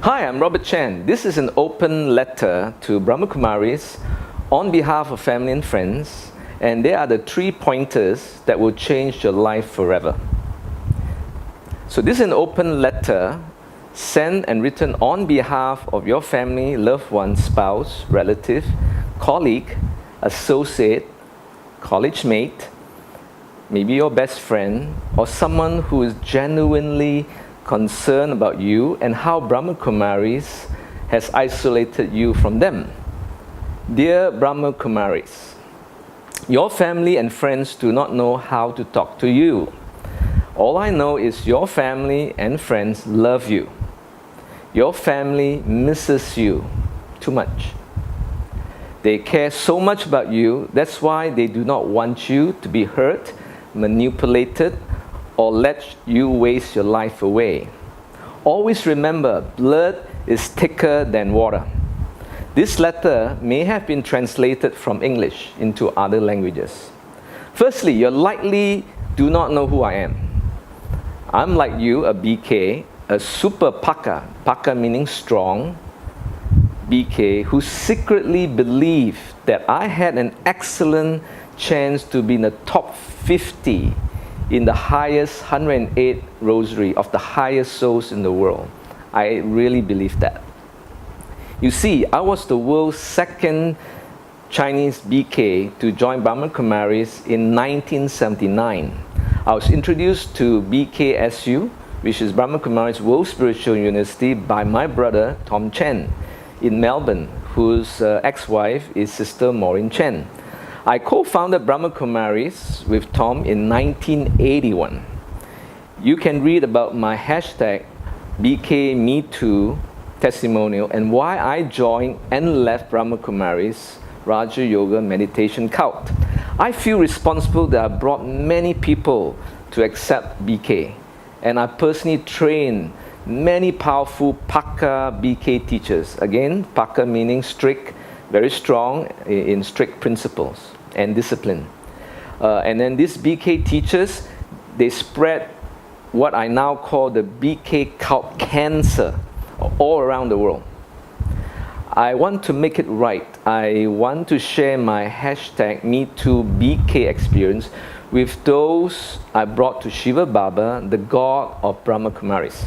Hi, I'm Robert Chan. This is an open letter to Brahma Kumaris on behalf of family and friends, and they are the 3 pointers that will change your life forever. So this is an open letter sent and written on behalf of your family, loved one, spouse, relative, colleague, associate, college mate, maybe your best friend, or someone who is genuinely concerned about you and how Brahma Kumaris has isolated you from them. Dear Brahma Kumaris, your family and friends do not know how to talk to you. All I know is your family and friends love you. Your family misses you too much. They care so much about you, that's why they do not want you to be hurt, manipulated, or let you waste your life away. Always remember, blood is thicker than water. This letter may have been translated from English into other languages. Firstly, you likely do not know who I am. I'm like you, a BK, a super pakar, pakar meaning strong, BK, who secretly believed that I had an excellent chance to be in the top 50 in the highest 108 Rosary of the highest souls in the world. I really believe that. You see, I was the world's second Chinese BK to join Brahma Kumaris in 1979. I was introduced to BKSU, which is Brahma Kumaris World Spiritual University, by my brother Tom Chen in Melbourne, whose ex-wife is Sister Maureen Chen. I co-founded Brahma Kumaris with Tom in 1981. You can read about my hashtag BKMeToo testimonial and why I joined and left Brahma Kumaris Raja Yoga meditation cult. I feel responsible that I brought many people to accept BK, and I personally trained many powerful pakar BK teachers. Again, pakar meaning strict, very strong in strict principles and discipline. And then these BK teachers, they spread what I now call the BK cult cancer all around the world. I want to make it right. I want to share my hashtag MeTooBK experience with those I brought to Shiva Baba, the god of Brahma Kumaris.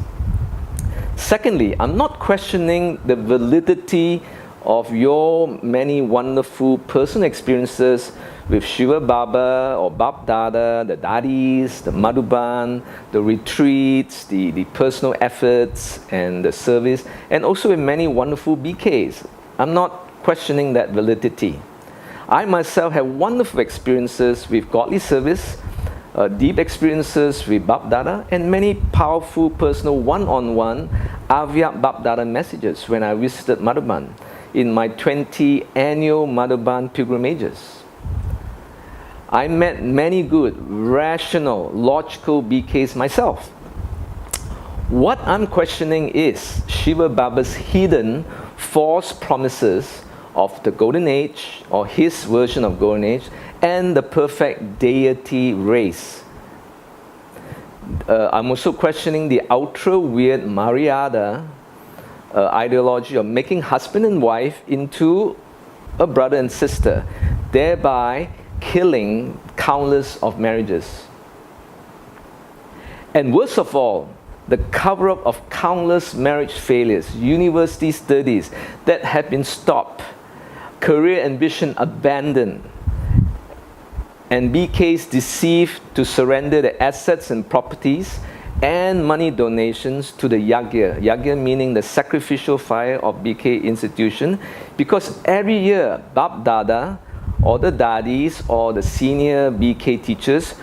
Secondly, I'm not questioning the validity of your many wonderful personal experiences with Shiva Baba or Bab Dada, the Dadis, the Madhuban, the retreats, the personal efforts and the service, and also with many wonderful BKs. I'm not questioning that validity. I myself have wonderful experiences with godly service, deep experiences with Bab Dada, and many powerful personal one-on-one Avyak Bab Dada messages when I visited Madhuban in my 20 annual Madhuban pilgrimages. I met many good, rational, logical BKs myself. What I'm questioning is Shiva Baba's hidden false promises of the Golden Age, or his version of Golden Age, and the perfect deity race. I'm also questioning the ultra weird Mariada ideology of making husband and wife into a brother and sister, thereby killing countless of marriages. And worst of all, the cover-up of countless marriage failures, university studies that have been stopped, career ambition abandoned, and BKs deceived to surrender their assets and properties and money donations to the Yagya. Yagya meaning the sacrificial fire of BK institution, because every year Bab Dada or the Dadis or the senior BK teachers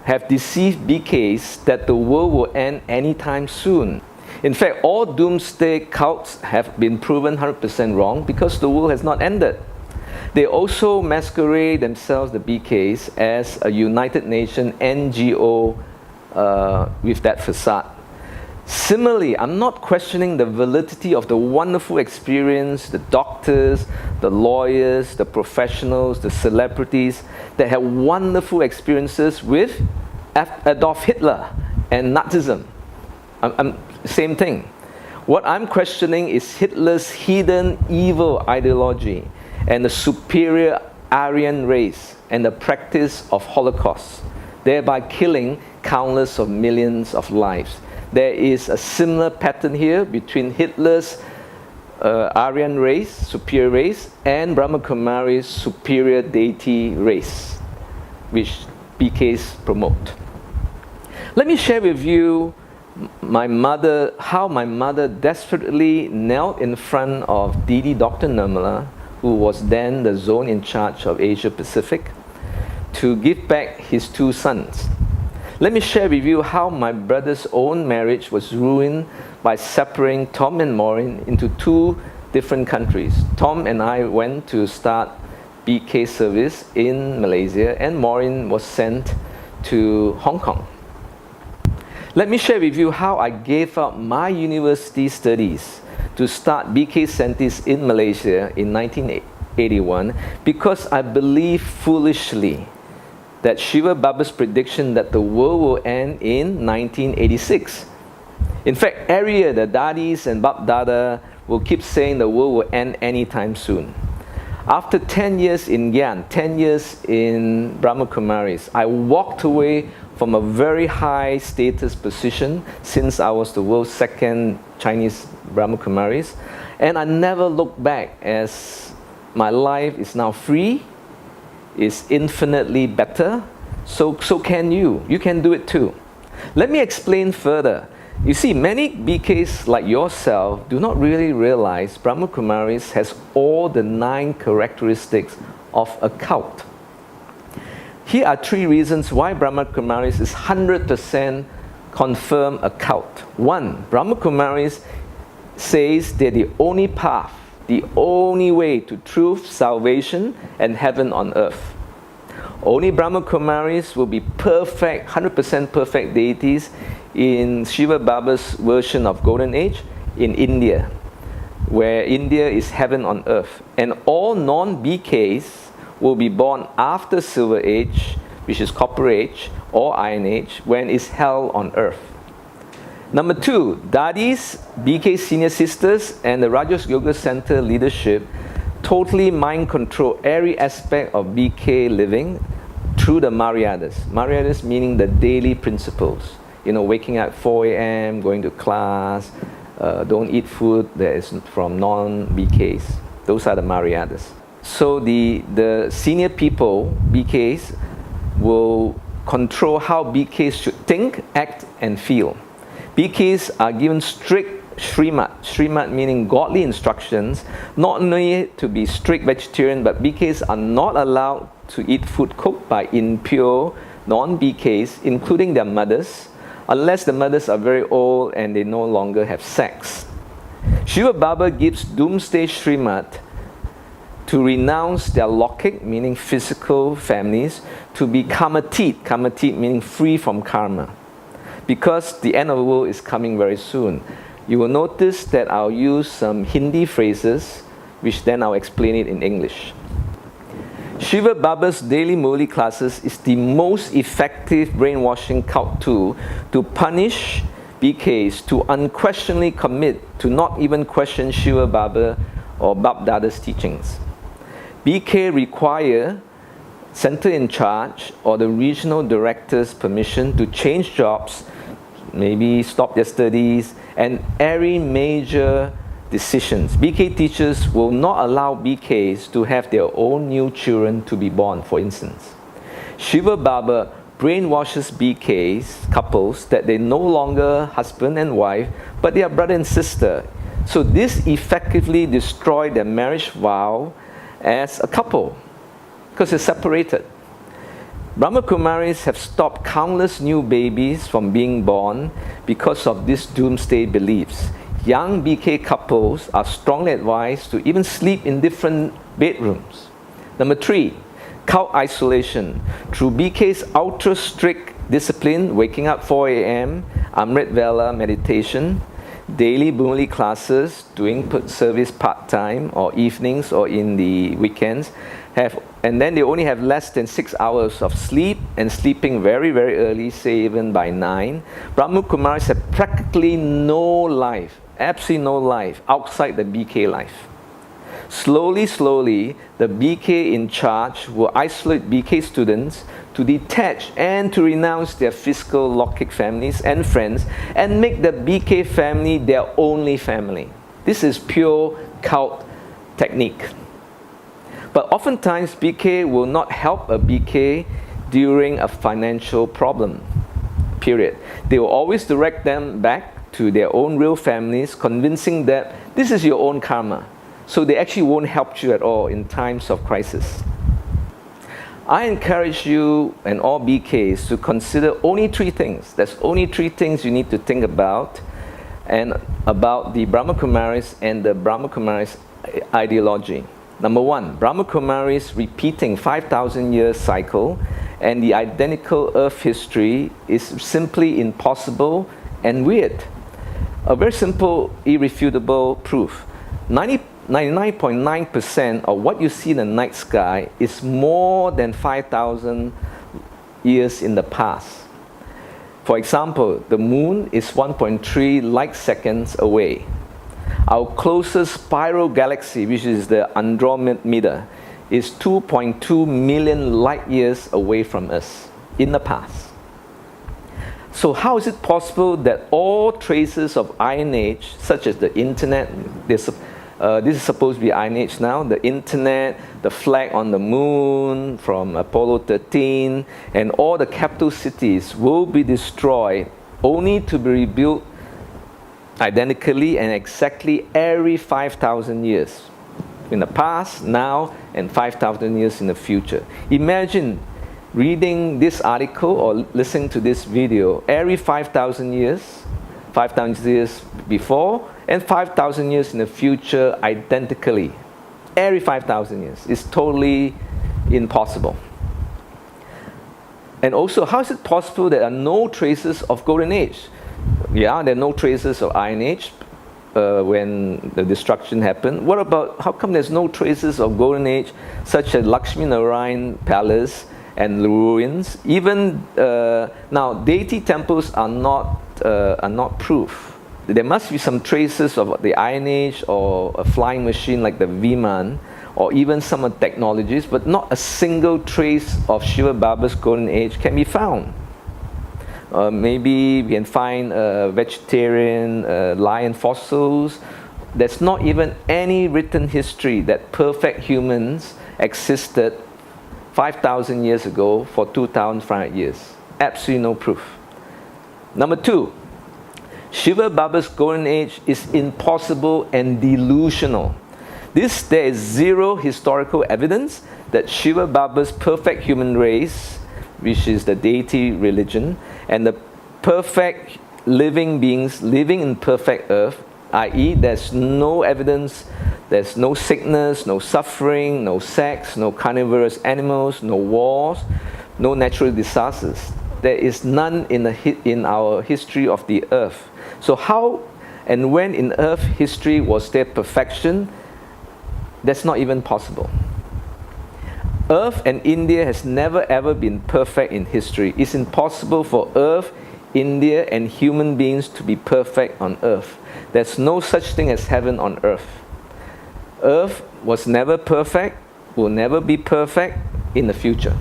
have deceived BKs that the world will end anytime soon. In fact, all doomsday cults have been proven 100% wrong because the world has not ended. They also masquerade themselves, the BKs, as a United Nations NGO with that facade. Similarly, I'm not questioning the validity of the wonderful experience, the doctors, the lawyers, the professionals, the celebrities that have wonderful experiences with Adolf Hitler and Nazism. Same thing. What I'm questioning is Hitler's hidden evil ideology and the superior Aryan race and the practice of Holocaust, thereby killing countless of millions of lives. There is a similar pattern here between Hitler's Aryan race, superior race, and Brahma Kumaris' superior deity race, which BKs promote. Let me share with you how my mother desperately knelt in front of Dr. Nirmala, who was then the zone in charge of Asia Pacific, to give back his 2 sons. Let me share with you how my brother's own marriage was ruined by separating Tom and Maureen into 2 different countries. Tom and I went to start BK service in Malaysia, and Maureen was sent to Hong Kong. Let me share with you how I gave up my university studies to start BK Sentis in Malaysia in 1981 because I believed foolishly that Shiva Baba's prediction that the world will end in 1986. In fact, every year the Dadis and Bab Dada will keep saying the world will end anytime soon. After 10 years in Gyan, 10 years in Brahma Kumaris, I walked away from a very high status position since I was the world's 2nd Chinese Brahma Kumaris, and I never looked back as my life is now free, is infinitely better, so can you. You can do it too. Let me explain further. You see, many BKs like yourself do not really realize Brahma Kumaris has all the 9 characteristics of a cult. Here are 3 reasons why Brahma Kumaris is 100% confirmed a cult. 1, Brahma Kumaris says they're the only path, the only way to truth, salvation, and heaven on earth. Only Brahma Kumaris will be perfect, 100% perfect deities in Shiva Baba's version of Golden Age in India, where India is heaven on earth. And all non-BKs will be born after Silver Age, which is Copper Age, or Iron Age, when it's hell on earth. Number 2, Dadis, BK senior sisters, and the Rajas Yoga Center leadership totally mind control every aspect of BK living through the Maryadas. Maryadas meaning the daily principles. You know, waking up at 4 a.m., going to class, don't eat food that is from non-BKs. Those are the Maryadas. So the senior people, BKs, will control how BKs should think, act, and feel. BKs are given strict Srimad. Srimad meaning godly instructions, not only to be strict vegetarian, but BKs are not allowed to eat food cooked by impure non-BKs, including their mothers, unless the mothers are very old and they no longer have sex. Shiva Baba gives Doomsday Srimad to renounce their Lokik, meaning physical families, to be Kamatit, Kamatit meaning free from karma, because the end of the world is coming very soon. You will notice that I'll use some Hindi phrases, which then I'll explain it in English. Shiva Baba's daily Murli classes is the most effective brainwashing cult tool to punish BKs to unquestionably commit to not even question Shiva Baba or Bab Dada's teachings. BK require center in charge or the regional director's permission to change jobs, maybe stop their studies, and every major decisions. BK teachers will not allow BKs to have their own new children to be born, for instance. Shiva Baba brainwashes BKs, couples, that they no longer husband and wife, but they are brother and sister. So this effectively destroyed their marriage vow as a couple, because they're separated. Brahma Kumaris have stopped countless new babies from being born because of these doomsday beliefs. Young BK couples are strongly advised to even sleep in different bedrooms. Number 3, cult isolation. Through BK's ultra strict discipline, waking up 4 a.m., Amrit Vela meditation, daily Murli classes, doing service part-time or evenings or in the weekends, and then they only have less than 6 hours of sleep, and sleeping very, very early, say even by 9. Brahma Kumaris have practically no life absolutely no life outside the BK life. Slowly, the BK in charge will isolate BK students to detach and to renounce their physical Logic families and friends and make the BK family their only family. This is pure cult technique. But oftentimes, BK will not help a BK during a financial problem, period. They will always direct them back to their own real families, convincing that this is your own karma. So they actually won't help you at all in times of crisis. I encourage you and all BKs to consider only three things. There's only three things you need to think about and about the Brahma Kumaris and the Brahma Kumaris ideology. Number one, Brahma Kumaris repeating 5,000 year cycle and the identical earth history is simply impossible and weird. A very simple, irrefutable proof. 99.9% of what you see in the night sky is more than 5,000 years in the past. For example, the moon is 1.3 light seconds away. Our closest spiral galaxy, which is the Andromeda, is 2.2 million light years away from us in the past. So how is it possible that all traces of Iron Age, such as the internet, this is supposed to be Iron Age now, the internet, the flag on the moon from Apollo 13, and all the capital cities will be destroyed only to be rebuilt identically and exactly every 5,000 years. In the past, now, and 5,000 years in the future. Imagine reading this article or listening to this video every 5,000 years, 5,000 years before, and 5,000 years in the future identically. Every 5,000 years. It's totally impossible. And also, how is it possible there are no traces of Golden Age? Yeah, there are no traces of Iron Age when the destruction happened. What about, how come there's no traces of Golden Age, such as Lakshmi Narayan Palace and the ruins? Even now, deity temples are not proof. There must be some traces of the Iron Age or a flying machine like the Viman, or even some of the technologies, but not a single trace of Shiva Baba's Golden Age can be found. Maybe we can find vegetarian lion fossils. There's not even any written history that perfect humans existed 5,000 years ago for 2,500 years. Absolutely no proof. Number two, Shiva Baba's Golden Age is impossible and delusional. There is zero historical evidence that Shiva Baba's perfect human race, which is the deity religion, and the perfect living beings living in perfect earth, i.e. there's no evidence, there's no sickness, no suffering, no sex, no carnivorous animals, no wars, no natural disasters. There is none in our history of the earth. So how and when in earth history was there perfection? That's not even possible. Earth and India has never ever been perfect in history. It's impossible for Earth, India, and human beings to be perfect on Earth. There's no such thing as heaven on Earth. Earth was never perfect, will never be perfect in the future.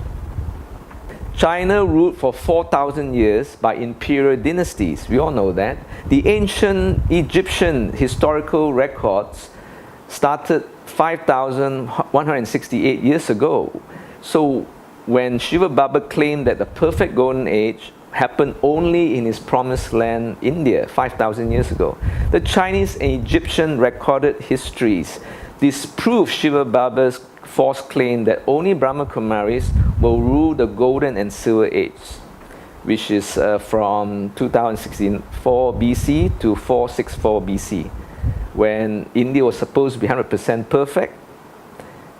China ruled for 4,000 years by imperial dynasties. We all know that. The ancient Egyptian historical records started 5,168 years ago. So when Shiva Baba claimed that the perfect golden age happened only in his promised land, India, 5,000 years ago, the Chinese and Egyptian recorded histories disprove Shiva Baba's false claim that only Brahma Kumaris will rule the golden and silver age, which is from 2064 BC to 464 BC. When India was supposed to be 100% perfect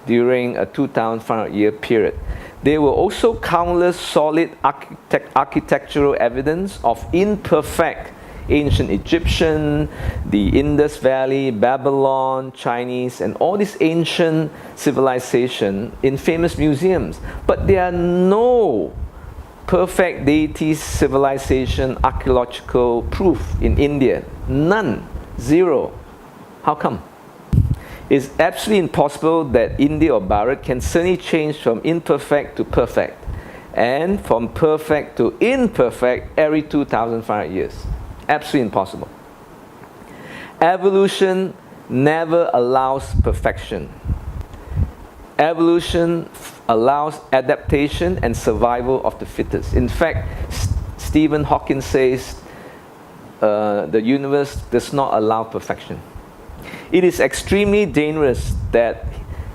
during a 2,500 year period. There were also countless solid architectural evidence of imperfect ancient Egyptian, the Indus Valley, Babylon, Chinese, and all this ancient civilization in famous museums. But there are no perfect deity civilization archaeological proof in India. None. Zero. How come? It's absolutely impossible that India or Bharat can suddenly change from imperfect to perfect, and from perfect to imperfect every 2,500 years. Absolutely impossible. Evolution never allows perfection. Evolution allows adaptation and survival of the fittest. In fact, Stephen Hawking says the universe does not allow perfection. It is extremely dangerous that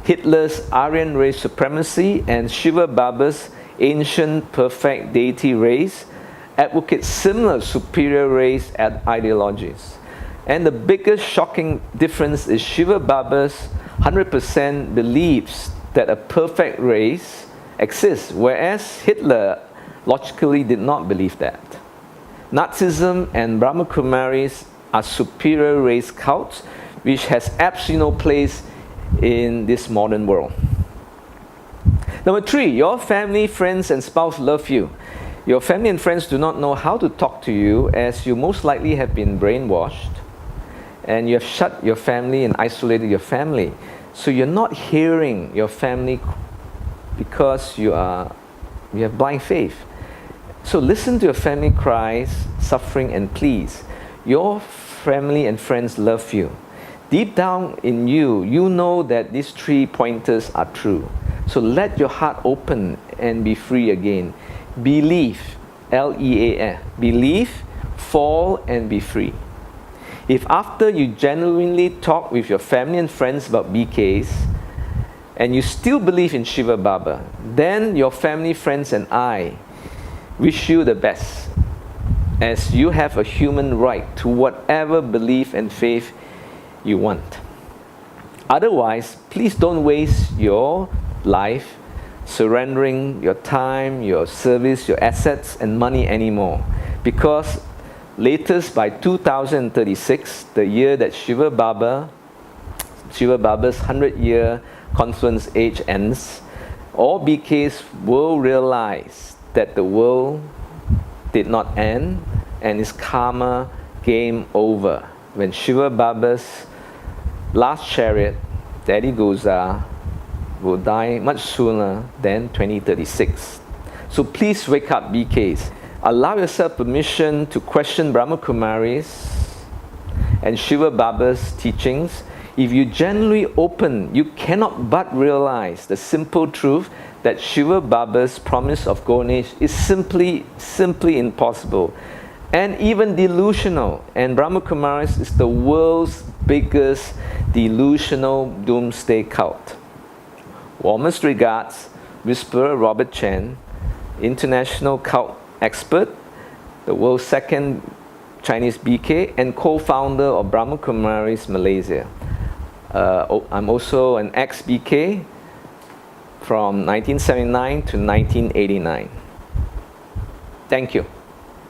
Hitler's Aryan race supremacy and Shiva Baba's ancient perfect deity race advocate similar superior race ideologies. And the biggest shocking difference is Shiva Baba's 100% believes that a perfect race exists, whereas Hitler logically did not believe that. Nazism and Brahma Kumaris are superior race cults which has absolutely no place in this modern world. Number 3, your family, friends, and spouse love you. Your family and friends do not know how to talk to you, as you most likely have been brainwashed and you have shut your family and isolated your family. So you're not hearing your family because you have blind faith. So listen to your family cries, suffering, and pleas. Your family and friends love you. Deep down in you, you know that these 3 pointers are true. So let your heart open and be free again. Believe, L-E-A-F, believe, fall, and be free. If after you genuinely talk with your family and friends about BKs, and you still believe in Shiva Baba, then your family, friends, and I wish you the best, as you have a human right to whatever belief and faith you want. Otherwise, please don't waste your life surrendering your time, your service, your assets, and money anymore, because latest by 2036, the year that Shiva Baba's 100-year confluence age ends, all BKs will realize that the world did not end and is karma game over when Shiva Baba's last chariot, Daddy Goza, will die much sooner than 2036. So please wake up, BKs. Allow yourself permission to question Brahma Kumaris and Shiva Baba's teachings. If you genuinely open, you cannot but realize the simple truth that Shiva Baba's promise of golden age is simply impossible and even delusional. And Brahma Kumaris is the world's biggest delusional doomsday cult. Warmest regards, Whisperer Robert Chen, international cult expert, the world's second Chinese BK, and co-founder of Brahma Kumaris Malaysia. I'm also an ex-BK from 1979 to 1989. Thank you.